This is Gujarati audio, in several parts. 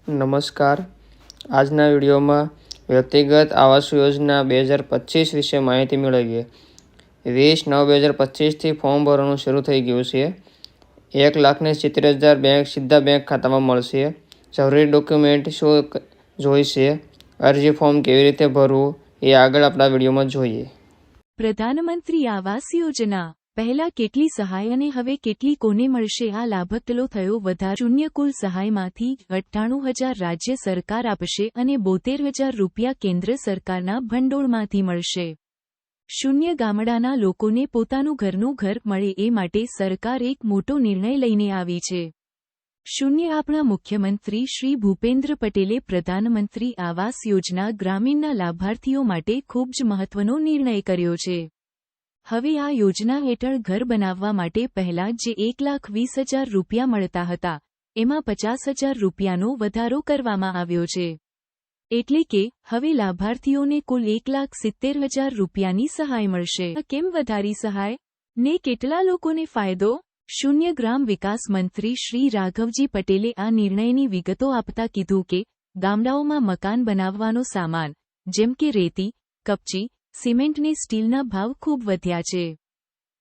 નમસ્કાર. આજના વિડીયોમાં વ્યક્તિગત આવાસ યોજના 2025 વિશે માહિતી મેળવીએ. 20/9/2025થી ફોર્મ ભરવાનું શરૂ થઈ ગયું છે. 1,70,000 સીધા બેંક ખાતામાં મળશે. જરૂરી ડોક્યુમેન્ટ શું જોઈશે, અરજી ફોર્મ કેવી રીતે ભરવું એ આગળ આપણા વિડીયોમાં જોઈએ. પ્રધાનમંત્રી આવાસ યોજના પહેલા કેટલી સહાય અને હવે કેટલી કોને મળશે? આ લાભકલો થયો વધારો. શૂન્ય કુલ સહાયમાંથી 98,000 રાજ્ય સરકાર આપશે અને 72,000 રૂપિયા કેન્દ્ર સરકારના ભંડોળમાંથી મળશે. શૂન્ય ગામડાના લોકોને પોતાનું ઘરનું ઘર મળે એ માટે સરકાર એક મોટો નિર્ણય લઈને આવી છે. શૂન્ય આપણા મુખ્યમંત્રી શ્રી ભૂપેન્દ્ર પટેલે પ્રધાનમંત્રી આવાસ યોજના ગ્રામીણના લાભાર્થીઓ માટે ખૂબ જ મહત્વનો નિર્ણય કર્યો છે. હવે આ યોજના હેઠળ ઘર બનાવવા માટે પહેલા જે 1,20,000 રૂપિયા મળતા હતા, એમાં 50,000 રૂપિયાનો વધારો કરવામાં આવ્યો છે. એટલે કે હવે લાભાર્થીઓને કુલ 1,70,000 રૂપિયાની સહાય મળશે. કેમ વધારી સહાય? ને કેટલા લોકોને ફાયદો? શૂન્ય ગ્રામ વિકાસ મંત્રી શ્રી રાઘવજી પટેલે આ નિર્ણયની વિગતો આપતા કીધું કે ગામડાઓમાં મકાન બનાવવાનો સામાન જેમ કે રેતી, કપચી, સિમેન્ટ ને સ્ટીલના ભાવ ખૂબ વધ્યા છે.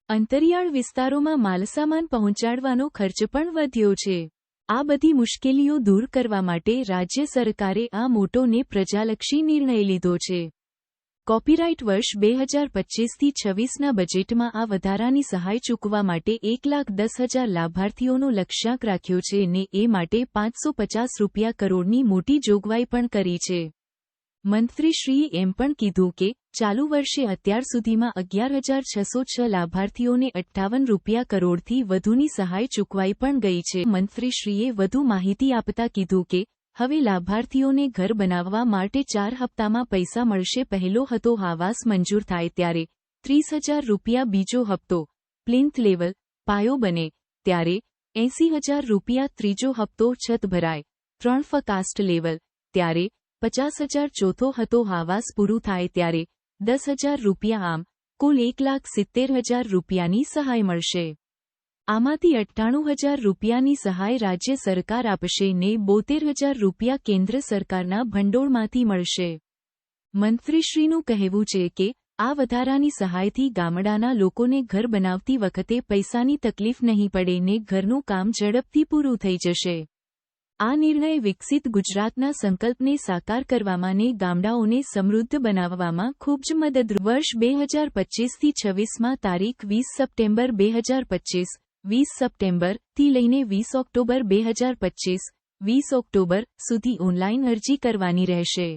અંતરિયાળ વિસ્તારોમાં માલસામાન પહોંચાડવાનો ખર્ચ પણ વધ્યો છે. આ બધી મુશ્કેલીઓ દૂર કરવા માટે રાજ્ય સરકારે આ મોટો ને પ્રજાલક્ષી નિર્ણય લીધો છે. કોપીરાઇટ વર્ષ 2025થી 26ના બજેટમાં આ વધારાની સહાય ચૂકવવા માટે 1,10,000 લાભાર્થીઓનો લક્ષ્યાંક રાખ્યો છે ને એ માટે 550 રૂપિયા કરોડની મોટી જોગવાઈ પણ કરી છે. મંત્રીશ્રીએ એમ પણ કીધું કે ચાલુ વર્ષે અત્યાર સુધીમાં 11,606 લાભાર્થીઓને 58 રૂપિયા કરોડથી વધુની સહાય ચૂકવાઈ પણ ગઈ છે. મંત્રીશ્રીએ વધુ માહિતી આપતા કીધું કે હવે લાભાર્થીઓને ઘર બનાવવા માટે 4 હપ્તામાં પૈસા મળશે. પહેલો હપ્તો આવાસ મંજૂર થાય ત્યારે 30,000 રૂપિયા, બીજો હપ્તો પ્લિન્થ લેવલ પાયો બને ત્યારે 80,000 રૂપિયા, ત્રીજો હપ્તો છત ભરાય 3 ફકાસ્ટ લેવલ ત્યારે 50,000, ચોથો હપ્તો આવાસ પૂરું થાય ત્યારે 10,000 રૂપિયા, આમ કુલ 1,70,000 રૂપિયાની સહાય મળશે. આમાંથી 98,000 રૂપિયાની સહાય રાજ્ય સરકાર આપશે ને 72,000 રૂપિયા કેન્દ્ર સરકારના ભંડોળમાંથી મળશે. મંત્રીશ્રીનું કહેવું છે કે આ વધારાની સહાયથી ગામડાના લોકોને ઘર બનાવતી વખતે પૈસાની તકલીફ નહીં પડે ને ઘરનું કામ ઝડપથી પૂરું થઈ જશે. આ નિર્ણય વિકસિત ગુજરાતના સંકલ્પને સાકાર કરવામાં ને ગામડાઓને સમૃદ્ધ બનાવવામાં ખૂબ જ મદદરૂપ. વર્ષ 2025થી 26માં તારીખ 20 સપ્ટેમ્બર 2025, 20 સપ્ટેમ્બર થી લઈને 20 ઓક્ટોબર 2025, 20 ઓક્ટોબર સુધી ઓનલાઈન અરજી કરવાની રહેશે.